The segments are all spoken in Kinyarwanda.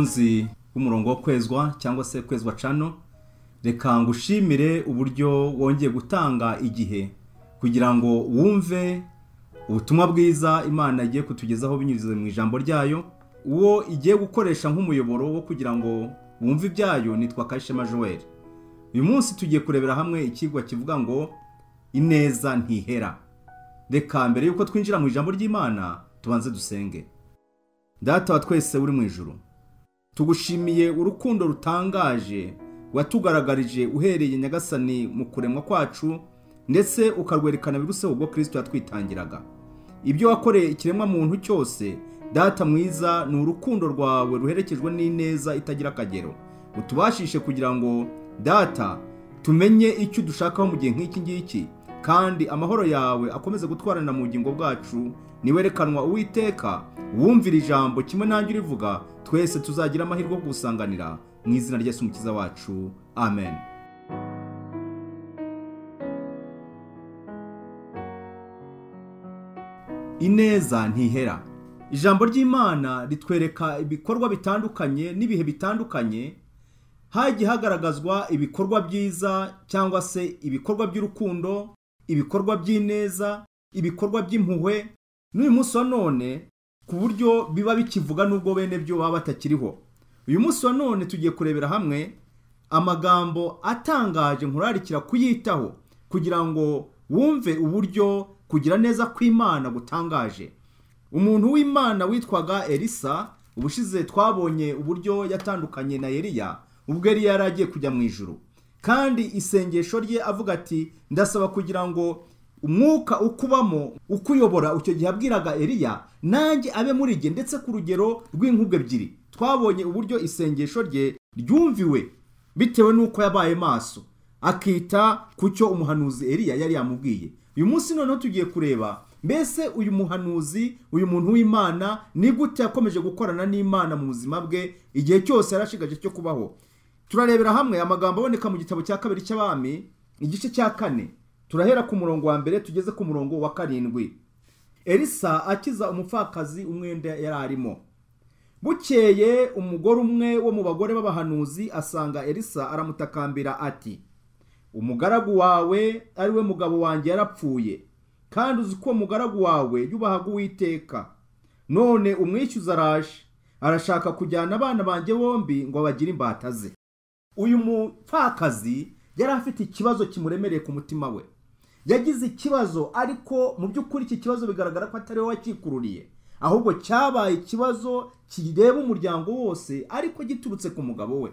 mukunzi w'umurongo wo kwezwa cyangwa se kwezwa cano, reka ngushimire uburyo wongeye gutanga igihe kugira ngo wumve ubutumwa bwiza Imana igiye kutugezaho binyuze mu ijambo ryayo. Uwo igiye gukoresha nk'umuyoboro wo kugira ngo wumve ibyayo nitwa Kayishema Joel. Uyu munsi tugiye kurebera hamwe ikigwa kivuga ngo ineza ntihera. Reka mbere yuko twinjira mu ijambo ry'Imana tubanze dusenge. Data wa twese uri mu ijuru, tugushimiye urukundo rutangaje watugaragarije uhereye Nyagasani mu kuremwa kwacu, ndetse ukarwerekana biruseho ubwo Kristo yatwitangiraga. Ibyo wakoreye ikiremwa muntu cyose, Data mwiza, ni urukundo rwawe ruherekejwe n'ineza itagira akagero. Utubashishe kugira ngo Data tumenye icyo dushakaho mu gihe nk'iki ngiki, kandi amahoro yawe akomeze gutwarana mu bugingo bwacu. Niwerekanwa Uwiteka, wumvira ijambo kimwe nanjye urivuga, twese tuzagira amahirwe yo gusanganira mu izina rya Yesu Umukiza wacu. Amen. Ineza ntihera. Ijambo ry'Imana ritwereka ibikorwa bitandukanye n'ibihe bitandukanye, hagiye hagaragazwa ibikorwa byiza cyangwa se ibikorwa by'urukundo, ibikorwa by'ineza, ibikorwa by'impuhwe. N'uyu munsi wa none ku buryo biba bikivuga nubwo bene byo baba batakiriho. Uyu munsi wa none tugiye kurebera hamwe amagambo atangaje nkurarikira kuyitaho kugira ngo wumve uburyo kugira neza kw'Imana gutangaje. Umuntu w'Imana witwaga Elisa, ubushize twabonye uburyo yatandukanye na Eliya ubwo Eliya yari agiye kujya mu ijuru, kandi isengesho rye avuga ati ndasaba kugira ngo umwuka ukubamo ukuyobora. Icyo gihe abwiraga Eliya nanjye abe muri jye, ndetse ku rugero rw'inkubwe ebyiri. Twabonye uburyo isengesho rye ryumviwe bitewe n'uko yabaye maso akita ku cyo umuhanuzi Eliya yari yamubwiye. Uyu munsi noneho tugiye kureba mbese uyu muhanuzi, uyu muntu w'Imana, ni gute yakomeje gukorana n'Imana mu buzima bwe igihe cyose yarashigaje cyo kubaho. Turarebera hamwe amagambo aboneka mu gitabo cya kabiri cy'Abami igice cya 4. Turahera ku murongo wa mbere tugeze ku murongo wa 7. Elisa akiza umupfakazi umwenda yari arimo. Bukeye umugore umwe wo mu bagore b'abahanuzi asanga Elisa, aramutakambira ati, umugaragu wawe ari we mugabo wanjye yarapfuye, kandi uzi ko umugaragu wawe yubahaga Uwiteka. None umwishyuza araje, arashaka kujyana abana banjye bombi ngo bagire imbata ze. Uyu mupfakazi yari afite ikibazo kimuremereye ku mutima we. Yagize ikibazo, ariko mu by'ukuri iki kibazo bigaragara ko atari we wakikururiye, ahubwo cyabaye ikibazo kireba umuryango wose, ariko giturutse ku mugabo we.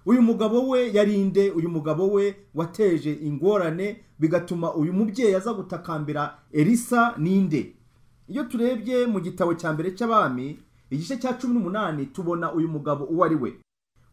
Uyu mugabo we yarinde, uyu mugabo we wateje ingorane bigatuma uyu mubyeyi aza gutakambira Elisa ninde. Iyo turebye mu gitabo cya mbere cy'Abami igice cya 18 tubona uyu mugabo uwo ari we.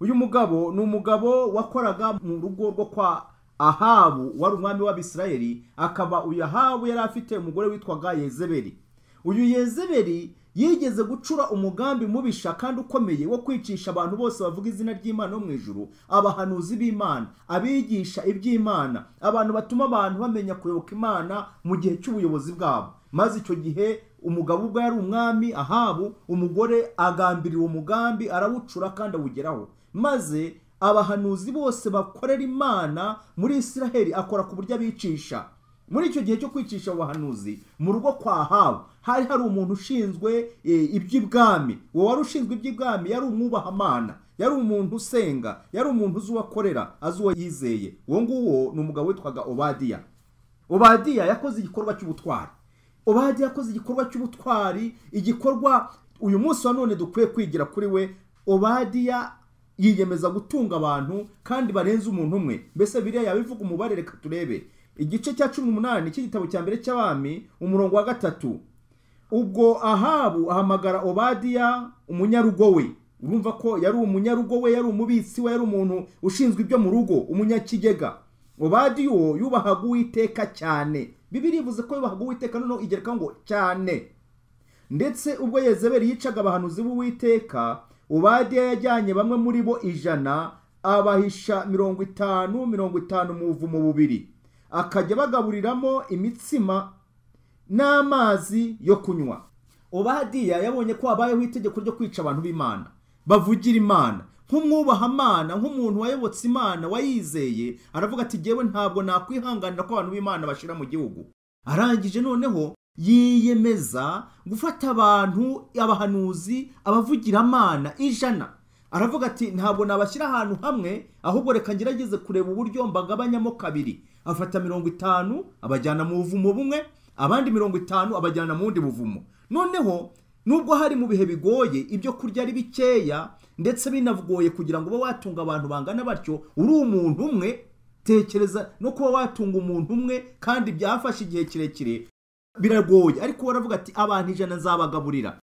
Uyu mugabo ni umugabo wakoraga mu rugo rwo kwa Ahabu, wari umwami w'Abisirayeli. Akaba uyu Ahabu yari afite umugore witwaga Yezebeli. Uyu Yezebeli yigeze gucura umugambi mubisha kandi ukomeye wo kwicisha abantu bose bavuga izina ry'Imana mu ijuru, abahanuzi b'Imana, abigisha iby'Imana, abantu batuma abantu bamenya kuyoboka Imana mu gihe cy'ubuyobozi bwabo. Maze icyo gihe umugabo ubwo yari umwami Ahabu, umugore agambirira uwo mugambi, arawucura kandi awugeraho. Maze abahanuzi bose bakorera Imana muri Isiraheli akora ku buryo abicisha. Muri icyo gihe cyo kwicisha abahanuzi mu rugo kwa Ahabu hari umuntu ushinzwe iby'ibwami. Uwo wari ushinzwe iby'ibwami yari umwubahamana, yari umuntu usenga, yari umuntu uzi uwakorera, azi uwo yizeye. Uwo nguwo ni umugabo witwaga Obadiya. Obadiya yakoze igikorwa cy'ubutwari. Obadiya yakoze igikorwa cy'ubutwari, igikorwa uyu munsi wa none dukwiye kwigira kuri we. Obadiya yiyemeza gutunga abantu kandi barenze umuntu umwe. Mbese Bibiliya yabivuga umubare, reka turebe igice cya 18 cy'igitabo cya mbere cy'Abami umurongo wa 3. Ubwo Ahabu ahamagara Obadiya umunyarugo we. Urumva ko yari umunyarugo we, yari umubitsi we, yari umuntu ushinzwe ibyo mu rugo, umunyakigega. Obadiya yubahaga Uwiteka cyane. Bibiliya ivuze ko yubahaga Uwiteka, noneho igereka ngo cyane. Ndetse ubwo Yezebeli yicaga abahanuzi b'Uwiteka, Obadiya yajyanye bamwe muri bo 100, abahisha 50 mu buvumo bubiri, akajya bagaburiramo imitsima n'amazi yo kunywa. Obadiya yabonye ko habayeho itegeko ryo kwica abantu b'Imana. bavugira Imana, nk'umwubaha Imana, nk'umuntu wayobotse Imana wayizeye, aravuga ati jyewe ntabwo nakwihanganira ko abantu b'Imana bashira mu gihugu. Arangije noneho yiyemeza gufata abantu, abahanuzi, abavugira Imana 100. Aravuga ati ntabwo nabashyira ahantu hamwe, ahubwo reka ngerageze kureba uburyo mbagabanyamo kabiri. Afata 50 abajyana mu buvumo bumwe, abandi 50 abajyana mu wundi buvumo. Noneho nubwo hari mu bihe bigoye, ibyo kurya ari bikeya ndetse binavugoye kugira ngo ube watunga abantu bangana batyo, uri umuntu umwe, tekereza no kuba watunga umuntu umwe kandi byafashe igihe kirekire biragoye. Ariko baravuga ati abantu 100 nzabagaburira.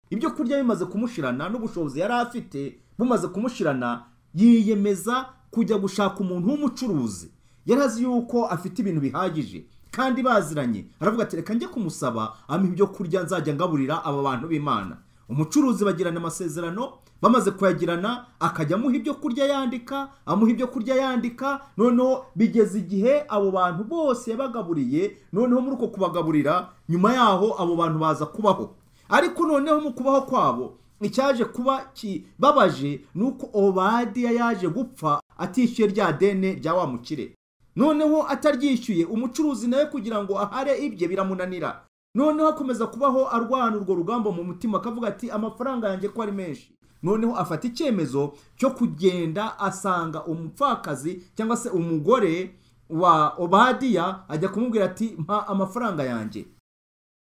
Ibyo kurya bimaze kumushirana n'ubushobozi yari afite bumaze kumushirana, yiyemeza kujya gushaka umuntu w'umucuruzi. Yarazi yuko afite ibintu bihagije kandi baziranye. Aravuga ati reka njye kumusaba ampa ibyo kurya nzajya ngaburira aba bantu b'Imana. Umucuruzi bagirana amasezerano, bamaze kuyagirana akajya amuha ibyo kurya yandika, amuha ibyo kurya yandika. Noneho bigeze igihe abo bantu bose yabagaburiye, noneho muri uko kubagaburira nyuma yaho abo bantu baza kubaho. Ariko noneho mu kubaho kwabo icyaje kuba kibabaje nuko Obadiya yaje gupfa atishyuye rya dene rya wa mukire. Noneho ataryishyuye, umucuruzi nawe kugira ngo ahare ibye biramunanira. Noneho akomeza kubaho arwana urwo rugamba mu mutima, akavuga ati amafaranga yanjye ko ari menshi. Noneho afata icyemezo cyo kugenda asanga umupfakazi cyangwa se umugore wa Obadiya, ajya kumubwira ati mpa amafaranga yanjye.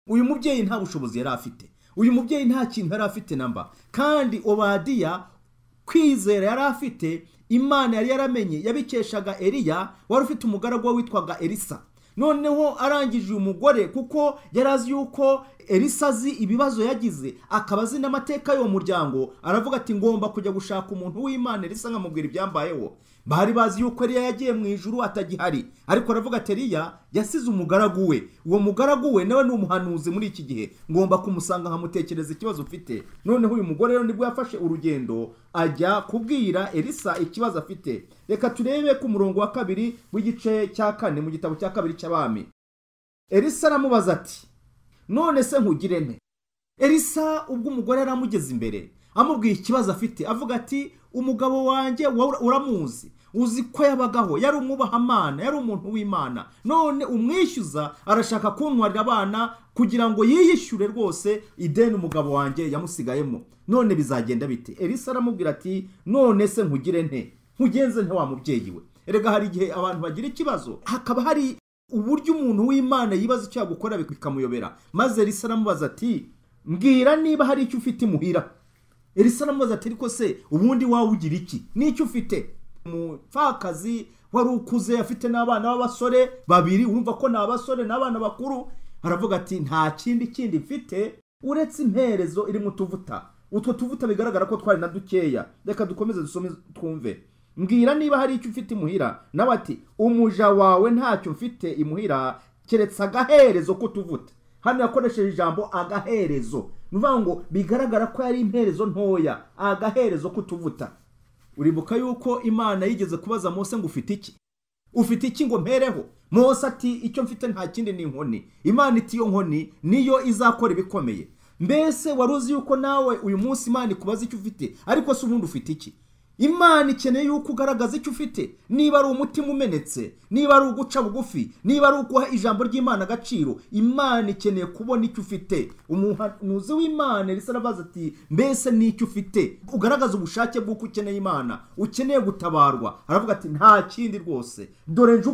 Uyu mubyeyi nta bushobozi yari afite, uyu mubyeyi nta kintu yari afite namba, kandi Obadiya kwizera yari afite, Imana yari yaramenye, yabikeshaga Eliya wari ufite umugaragu witwaga Elisa. Noneho arangije uyu mugore, kuko yarazi yuko Elisa azi ibibazo yagize, akaba azi n'amateka y'uwo muryango, aravuga ati ngomba kujya gushaka umuntu w'Imana Elisa nkamubwira ibyambayeho. Bari bazi yuko Eliya yagiye mu ijuru atagihari, ariko aravuga ati Eliya yasize umugaragu we. Uwo mugaragu we nawe ni umuhanuzi muri iki gihe, ngomba kumusanga nkamutekereza ikibazo ufite. Noneho uyu mugore rero nibwo yafashe urugendo ajya kubwira Elisa ikibazo afite. Reka turebe ku murongo wa 2 w'igice cya 4 mu gitabo cya 2 cy'Abami. Elisa aramubaza ati none se nkugire nte? Elisa ubwo umugore aramugeze imbere amubwiye ikibazo afite, avuga ati umugabo wanjye uramuzi, uzi ko yabagaho, yari umwubaha Imana, yari umuntu w'Imana, none umwishyuza arashaka kuntwarira abana kugira ngo yiyishyure rwose ideni umugabo wanjye yamusigayemo. None bizagenda bite? Elisa aramubwira ati none se nkugire nte? Nkugenze nte wa mubyeyi we? Erega hari igihe abantu bagira ikibazo, hakaba hari uburyo umuntu w'Imana yibaza icyo yagukora bikamuyobera. Maze Elisa aramubaza ati mbwira niba hari icyo ufite imuhira. Elisa aramubaza ati ariko se ubundi wawe ugira iki? N'icyo ufite? Umupfakazi wari ukuze afite n'abana b'abasore 2, urumva ko ni abasore n'abana bakuru. Aravuga ati nta kindi mfite uretse imperezo iri mu tuvuta. Utwo tuvuta bigaragara ko twari na dukeya. Reka dukomeze dusome twumve. Mbwira niba hari icyo ufite imuhira. Nawe ati umuja wawe ntacyo mfite imuhira keretse agaherezo ko tuvuta. Hano yakoresheje ijambo agaherezo, nuvuga ngo bigaragara ko yari imperezo ntoya, agaherezo ko tuvuta. Uribuka yuko Imana yigeze kubaza Mose ngo ufite iki? Ufite iki ngo mpereho? Mose ati icyo mfite nta kindi ni inkoni. Imana iti iyo nkoni niyo izakora ibikomeye. Mbese waruzi yuko nawe uyu munsi Imana ikubaza icyo ufite, ariko se ubundi ufite iki? Imana ikeneye yuko ugaragaza icyo ufite. Niba ari umutima umenetse, niba ari uguca bugufi, niba ari ukuha ijambo ry'Imana agaciro, Imana ikeneye kubona icyo ufite. Umuhanuzi w'Imana Elisa arabaza ati mbese n'icyo ufite? Ugaragaza ubushake bw'uko ukeneye Imana, ukeneye gutabarwa. Aravuga ati nta kindi rwose, dore nje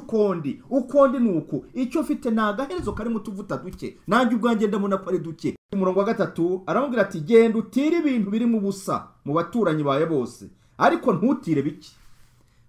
ukondi nuko icyo ufite ni agaherezo kari mu tuvuta duke, nanjye ubwanjye ndabona ko ari duke. Umurongo wa 3 aramubwira ati genda utire ibintu biri mu busa mu baturanyi baye bose, ariko ntutire biki.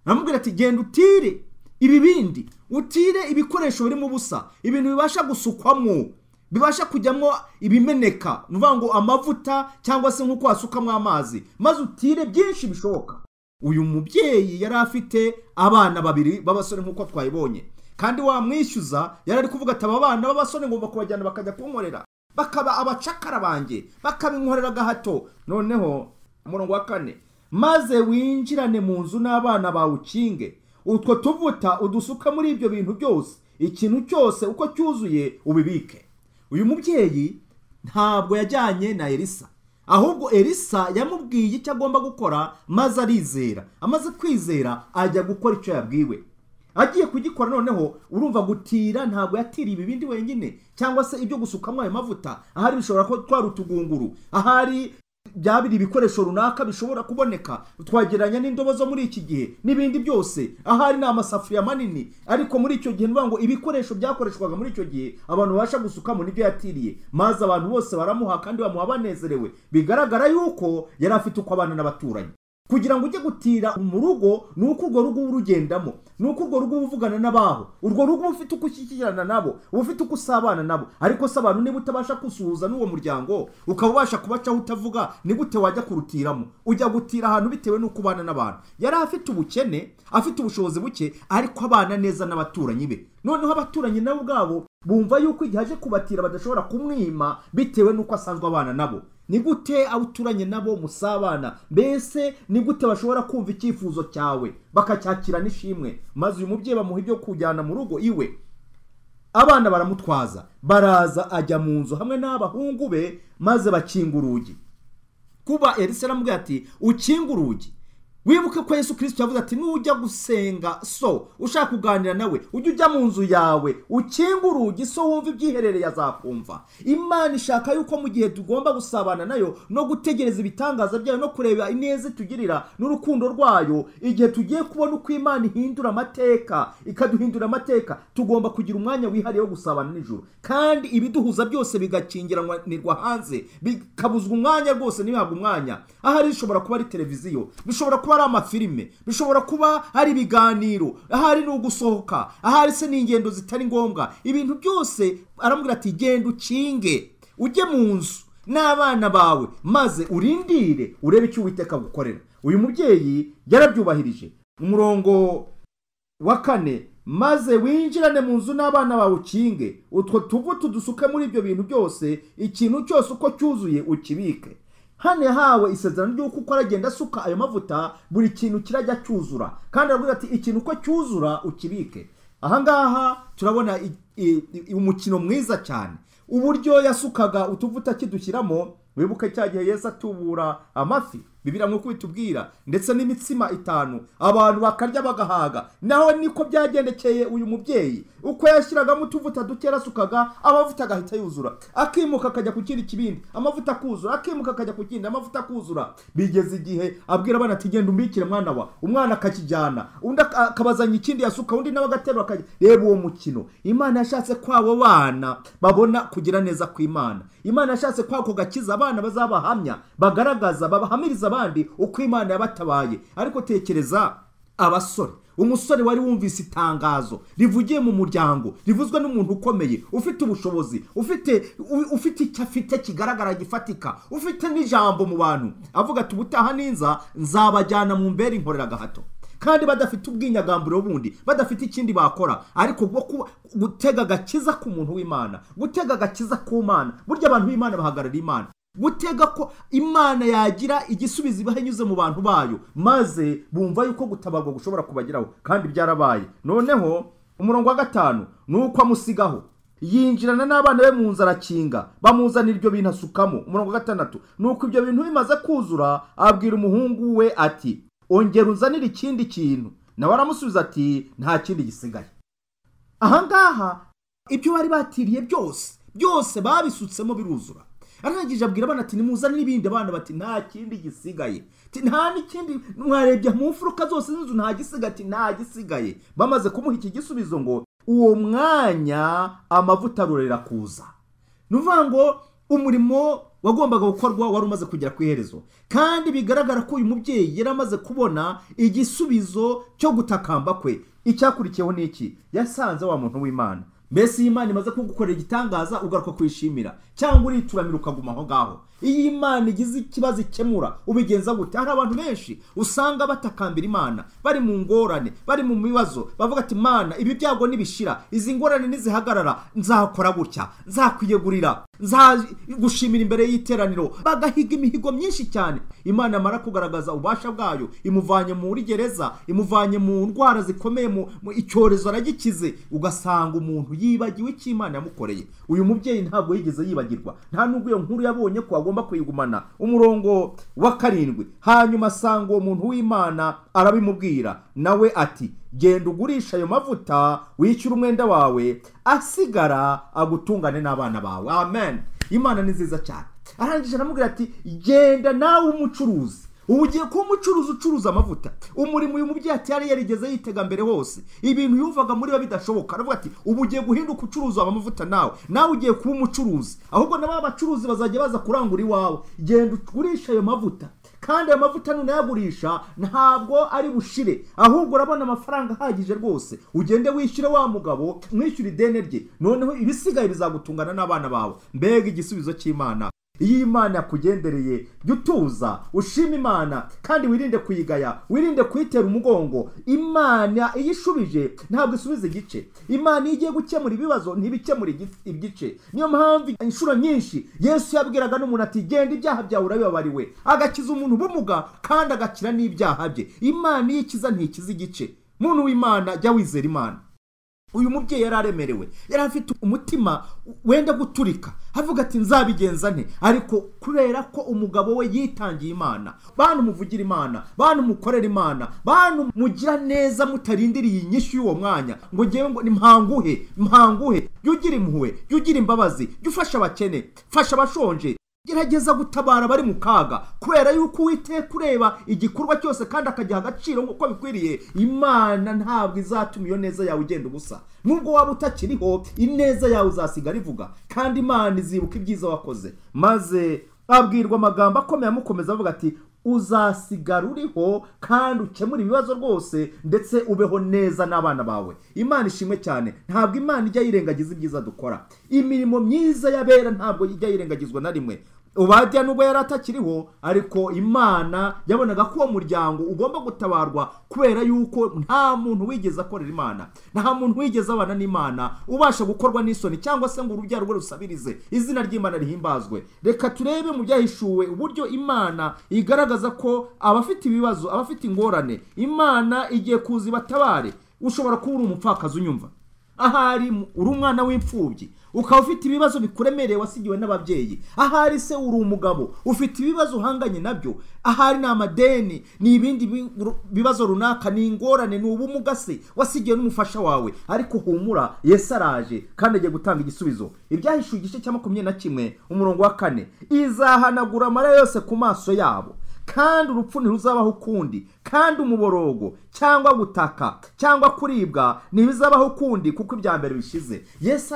Aramubwira ati genda utire ibibindi, utire ibikoresho biri mu busa, ibintu bibasha gusukwamo, bibasha kujyamo ibimeneka, nuvuga ngo amavuta cyangwa se nkuko wasukamo amazi, maze utire byinshi bishoboka. Uyu mubyeyi yari afite abana 2 b'abasore nkuko twayibonye, kandi wamwishyuza yari ari kuvuga ati aba bana b'abasore ngomba kubajyana bakajya kunkorera, bakaba abacakara banjye, bakabinkorera gahato. Noneho umurongo wa 4 maze winjirane mu nzu n'abana bawe ukinge, utwo tuvuta udusuka muri ibyo bintu byose, ikintu cyose uko cyuzuye ubibike. Uyu mubyeyi ntabwo yajyanye na Elisa, ahubwo Elisa yamubwiye icyo agomba gukora maze arizera. Amaze kwizera ajya gukora icyo yabwiwe. Agiye kugikora noneho urumva gutira ntabwo yatiriye ibindi wenyine cyangwa se ibyo gusukamo ayo mavuta. Ahari bishobora ko twari utugunguru, ahari byabiri ibikoresho runaka bishobora kuboneka, twageranya n'indobo zo muri iki gihe n'ibindi byose, ahari ni amasafuriya manini. Ariko muri icyo gihe ngo ibikoresho byakoreshwaga muri icyo gihe abantu babasha gusukamo nibyo yatiriye, maze abantu bose baramuha kandi bamuha banezerewe. Bigaragara yuko yari afite uko abana n'abaturanyi. Kugira ngo ujye gutira mu rugo ni uko urwo rugo urugendamo, ni uko urwo rugo uvugana n'abaho, urwo rugo ufite uko ushyikirana nabo, ufite uko usabana nabo. Ariko se abantu niba utabasha kusuhuza n'uwo muryango ukaba ubasha kubacaho utavuga, ni gute wajya kurutiramo? Ujya gutira ahantu bitewe n'uko ubana n'abantu. Yari afite ubukene, afite ubushobozi buke, ariko abana neza n'abaturanyi be. Noneho abaturanyi nabo ubwabo bumva yuko igihe aje kubatira badashobora kumwima bitewe n'uko asanzwe abana nabo. Ni gute uturanye nabo musabana? Mbese ni gute bashobora kumva icyifuzo cyawe bakacyakira n'ishimwe? Maze uyu mubyeyi bamuha ibyo kujyana mu rugo iwe. Abana baramutwaza, baraza ajya mu nzu hamwe n'abahungu be, maze bakinga urugi. Kuba Elisa aramubwira ati ukinga urugi. Wibuke ko Yesu Kristo yavuze ati nujya gusenga so ushaka kuganira nawe ujye ujya mu nzu yawe ukinga urugi, so wumva ibyiherereye azakumva. Imana ishaka yuko mu gihe tugomba gusabana nayo no gutegereza ibitangaza byayo no kureba ineza tugirira n'urukundo rwayo, igihe tugiye kubona uko Imana ihindura amateka, ikaduhindura amateka, tugomba kugira umwanya wihariye wo gusabana n'ijuru. Kandi ibiduhuza byose bigakingiranirwa hanze, bikabuzwa umwanya rwose ntibihabwe umwanya. Ahari bishobora kuba ari televiziyo, bishobora kuba ari amafilime, bishobora kuba ari ibiganiro, ahari ni ugusohoka, ahari se ni ingendo zitari ngombwa. Ibintu byose aramubwira ati genda ukinge, ujye mu nzu n'abana bawe, maze urindire urebe icyo Uwiteka gukorera. Uyu mubyeyi yarabyubahirije. Umurongo wa 4, maze winjirane mu nzu n'abana bawe ukinge, utwo tuvuta dusuke muri ibyo bintu byose, ikintu cyose uko cyuzuye ukibike. Hane hawe isezerano ry'uko uko aragenda asuka ayo mavuta buri kintu kirajya cyuzura, kandi aravuga ati ikintu uko cyuzura ukibike. Ahangaha turabona umukino mwiza cyane, uburyo yasukaga utuvuta kidushyiramo. Wibuke cya gihe Yesu atubura amafi, Bibiliya nk'uko bitubwira, ndetse n'imitsima 5 abantu bakarya bagahaga. Naho niko byagendekeye uyu mubyeyi, uko yashyiragamo utuvuta dukera asukaga, amavuta agahita yuzura, akimuka akajya ku kindi kibindi, amavuta akuzura, akimuka akajya ku kindi, amavuta akuzura. Bigeze igihe abwira abana ati genda umbikire mwana wa, umwana akakijyana, undi akabazanya ikindi yasuka, undi nawe agaterura akajya. Reba uwo mukino. Imana yashatse kwabo bana babona kugira neza kw'Imana. Imana yashatse kwako gakiza abana bazabahamya, bagaragaza, babahamiriza abandi uko Imana yabatabaye. Ariko tekereza abasore, umusore wari wumvise itangazo rivugiye mu muryango, rivuzwe n'umuntu ukomeye, ufite ubushobozi, ufite icyo afite kigaragara gifatika, ufite n'ijambo mu bantu, avuga ati ubutaha ninza nzabajyana mu mbere inkorera gahato. Kandi badafite ubwinyagamburo bundi, badafite ikindi bakora, ariko gutega agakiza ku muntu w'Imana, gutega agakiza ku Mana. Burya abantu b'Imana bahagarara Imana, gutega ko Imana yagira igisubizo ibahanyuze mu bantu bayo, maze bumva yuko gutabarwa gushobora kubageraho, kandi byarabaye. Noneho umurongo wa 5 nuko amusigaho, yinjirana n'abana be mu nzu arakinga, bamuzanira ibyo bintu asukamo. Umurongo wa 6 nuko ibyo bintu bimaze kuzura abwira umuhungu we ati ongera uzanire ikindi kintu. Nawe aramusubiza ati nta kindi gisigaye. Ahangaha ibyo bari batiriye byose babisutsemo biruzura. Arangije abwira abana ati nimuzanire ibindi, abana bati nta kindi gisigaye, nta n'ikindi. Mwarebye mu mfuruka zose z'inzu nta gisigaye, ati nta gisigaye. Bamaze kumuha iki gisubizo ngo uwo mwanya amavuta arorera kuza. Nuvuga ngo umurimo wagombaga gukorwa wari umaze kugera ku iherezo, kandi bigaragara ko uyu mubyeyi yari amaze kubona igisubizo cyo gutakamba kwe. Icyakurikiyeho ni iki? Yasanze wa muntu w'Imana. Mbese Imana imaze kugukorera igitangaza ugaruka kwishimira, cyangwa urituramira ukaguma aho ngaho? Iyi Imana igize ikibazo ikemura ubigenza gute? Hari abantu benshi usanga batakambira Imana, bari mu ngorane, bari mu bibazo, bavuga ati Mana ibi byago nibishira, izi ngorane nizihagarara, nzakora gutya, nzakwiyegurira, nzagushimira imbere y'iteraniro. Bagahiga imihigo myinshi cyane. Imana amara kugaragaza ubasha bwayo, imuvanye muri gereza, imuvanye mu ndwara zikomeye, mu icyorezo aragikize, ugasanga umuntu yibagiwe icyo Imana yamukoreye. Uyu mubyeyi ntabwo yigeze yibagirwa, nta nubwo iyo nkuru yabonye ko agomba agomba kuyigumana. Umurongo wa 7, hanyuma asanga uwo muntu w'Imana arabimubwira, nawe ati genda ugurisha ayo mavuta wishyura umwenda wawe, asigara agutungane n'abana bawe. Amen. Imana ni nziza cyane. Arangije aramubwira ati genda nawe umucuruzi. Ubu ugiye kuba umucuruzi ucuruza amavuta. Umurimo uyu mubyeyi ati yari yarigeze yitega mbere hose, ibintu yumvaga muri bo bidashoboka. Aravuga ati ubu ugiye guhinduka ucuruza amavuta, nawe ugiye kuba umucuruzi, ahubwo n'aba bacuruzi bazajya baza kurangura iwawe. Genda ugurisha ayo mavuta, kandi ayo mavuta nunayagurisha ntabwo ari bushire, ahubwo urabona amafaranga ahagije rwose. Ugende wishyure wa mugabo, mwishyure ideni rye, noneho ibisigaye bizagutungana n'abana bawe. Mbega igisubizo cy'Imana! Iyo Imana yakugendereye, jya utuza ushima Imana kandi wirinde kuyigaya, wirinde kuyitera umugongo. Imana iyo ishubije ntabwo isubiza igice. Imana iyo igiye gukemura ibibazo ntibikemura igice. Niyo mpamvu inshuro nyinshi Yesu yabwiraga n'umuntu ati genda ibyaha byawe urabibabariwe, agakiza umuntu ubumuga kandi agakira n'ibyaha bye. Imana iyo ikiza ntikiza igice. Muntu w'Imana, jya wizera Imana. Uyu mubyeyi yari aremerewe, yari afite umutima wenda guturika, havuga ati nzabigenza nte, ariko kubera ko umugabo we yitangiye Imana. Bantu muvugira Imana, bantu mukorera Imana, bantu mugira neza mutarindiriye inyishu y'uwo mwanya ngo ngewe ngo nimpanguhe. Jya ugira impuhwe, jya ugira imbabazi, jya ufasha abakene, fasha abashonje, gerageza gutabara bari mu kaga, kubera yuko Uwiteka kureba igikorwa cyose kandi akagiha agaciro nk'uko bikwiriye. Imana ntabwo izatuma iyo neza yawe ugenda ubusa. Nubwo waba utakiriho, ineza yawe uzasigara ivuga, kandi Imana izibuka ibyiza wakoze. Maze abwirwa amagambo akomeye amukomeza avuga ati uzasigara uriho kandi ukemura ibibazo rwose, ndetse ubeho neza n'abana bawe. Imana ishimwe cyane. Ntabwo Imana ijya yirengagiza ibyiza dukora. Imirimo myiza y'abera ntabwo ijya yirengagizwa na rimwe. Obadiya nubwo yari atakiriho, ariko Imana yabonaga ko uwo muryango ugomba gutabarwa, kubera yuko nta muntu wigeze akorera Imana, nta muntu wigeze abana n'Imana ubasha gukorwa n'isoni, cyangwa se ngo urubyaro rwe rusabirize izina ry'Imana rihimbazwe. Reka turebe mu byahishuwe uburyo Imana igaragaza ko abafite ibibazo, abafite ingorane, Imana igiye kuza ibatabare. Ushobora kuba uri umupfakazi unyumva, ahari uri umwana w'imfubyi, ukaba ufite ibibazo bikuremereye wasigiwe n'ababyeyi. Ahari se uri umugabo ufite ibibazo uhanganye nabyo, ahari ni amadeni, ni ibindi bibazo runaka, ni ingorane, ni ubumuga se wasigiwe n'umufasha wawe. Ariko humura, Yesu araje kandi agiye gutanga igisubizo. Ibyahishuwe igice cya 21 umurongo wa 4, izahanagura amarira yose ku maso yabo, kandi urupfu ntiruzabaho ukundi, kandi umuborogo cyangwa gutaka cyangwa kuribwa ntibizabaho ukundi, kuko ibya mbere bishize. Yesu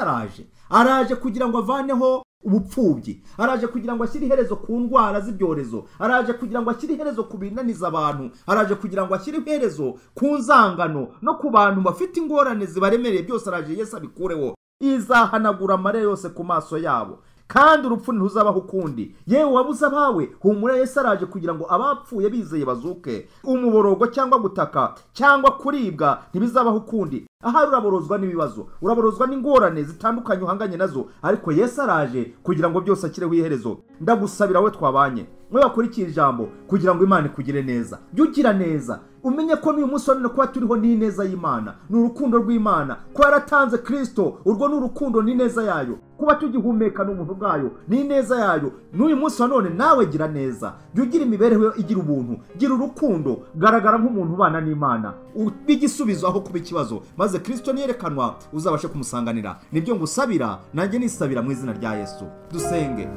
araje kugira ngo avaneho ubupfubyi, araje kugira ngo ashyire iherezo ku ndwara z'ibyorezo, araje kugira ngo ashyire iherezo ku binaniza abantu, araje kugira ngo ashyire iherezo ku nzangano no ku bantu bafite ingorane zibaremereye. Byose araje Yesu abikureho. Izahanagura amarira yose ku maso yabo, kandi urupfu ntiruzabaho ukundi. Yewe wabuze abawe, humura, Yesu araje kugira ngo abapfuye bizeye bazuke. Umuborogo cyangwa gutaka cyangwa kuribwa ntibizabaho ukundi. Ahari uraborozwa n'ibibazo, uraborozwa n'ingorane zitandukanye uhanganye nazo, ariko Yesu araje kugira ngo byose akireho iherezo. Ndagusabira we twabanye, mwe bakurikira ijambo, kugira ngo Imana ikugire neza. Jya ugira neza, umenye ko n'uyu munsi none kuba turiho ni ineza y'Imana, ni urukundo rw'Imana. Ko yaratanze Kristo, urwo ni urukundo n'ineza yayo. Kuba tugihumeka n'ubuntu bwayo ni ineza yayo. N'uyu munsi none nawe gira neza, jya ugira imibereho igira ubuntu, gira urukundo, garagara nk'umuntu ubana n'Imana, ubigisubizo aho kuba ikibazo, maze Kristo niyerekanwa uzabashe kumusanganira. Nibyo ngusabira, nanjye nisabira mu izina rya Yesu. Dusenge.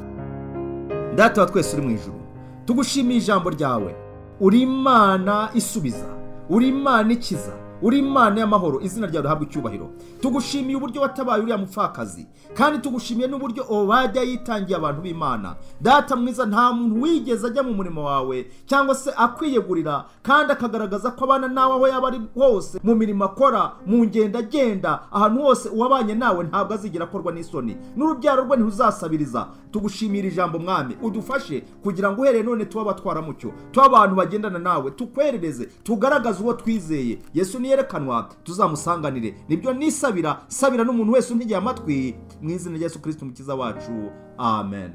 Data wa twese uri mu ijuru, tugushimiye ijambo ryawe. Uri Imana isubiza, uri Imana ikiza, uri Imana y'amahoro. Izina ryawe rihabwe icyubahiro. Tugushimiye uburyo watabaye uriya mupfakazi, kandi tugushimiye n'uburyo Obadiya yitangiye abantu b'Imana. Data mwiza, nta muntu wigeze ajya mu murimo wawe cyangwa se akwiyegurira kandi akagaragaza ko abana nawe aho yaba ari hose, mu mirimo akora, mu ngendo agenda, ahantu hose uwabanye nawe ntabwo azigera akorwa n'isoni, n'urubyaro rwe ntiruzasabiriza. Tugushimira ijambo Mwami, udufashe kugira ngo uhereye none tuba abatwaramucyo, tuba abantu bagendana nawe, tukwerereze, tugaragaze uwo twizeye. Yesu niyerekanwa tuzamusanganire. Nibyo nisabira, sabira n'umuntu wese untigiye amatwi, mu izina rya Yesu Kristo umukiza wacu. Amen.